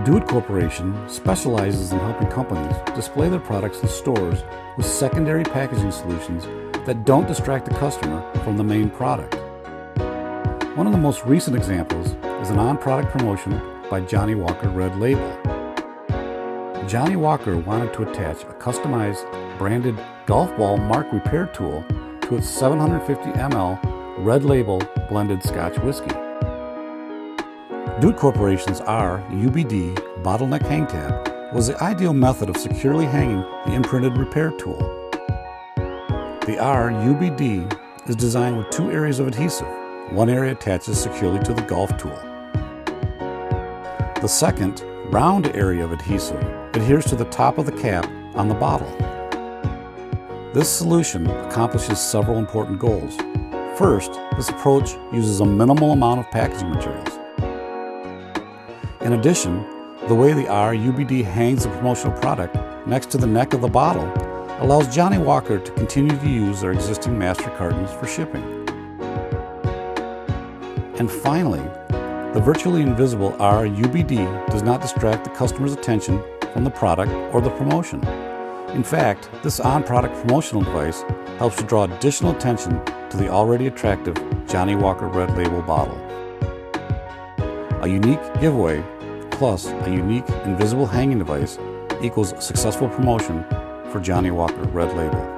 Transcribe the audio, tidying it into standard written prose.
Do It Corporation specializes in helping companies display their products in stores with secondary packaging solutions that don't distract the customer from the main product. One of the most recent examples is an on-product promotion by Johnnie Walker Red Label. Johnnie Walker wanted to attach a customized branded golf ball mark repair tool to its 750 ml Red Label blended Scotch whiskey. Do It Corporation's R-UBD bottleneck hang tab was the ideal method of securely hanging the imprinted repair tool. The R-UBD is designed with two areas of adhesive. One area attaches securely to the golf tool. The second, round area of adhesive adheres to the top of the cap on the bottle. This solution accomplishes several important goals. First, this approach uses a minimal amount of packaging materials. In addition, the way the R-UBD hangs the promotional product next to the neck of the bottle allows Johnnie Walker to continue to use their existing master cartons for shipping. And finally, the virtually invisible R-UBD does not distract the customer's attention from the product or the promotion. In fact, this on-product promotional device helps to draw additional attention to the already attractive Johnnie Walker Red Label bottle. A unique giveaway plus a unique invisible hanging device equals a successful promotion for Johnnie Walker Red Label.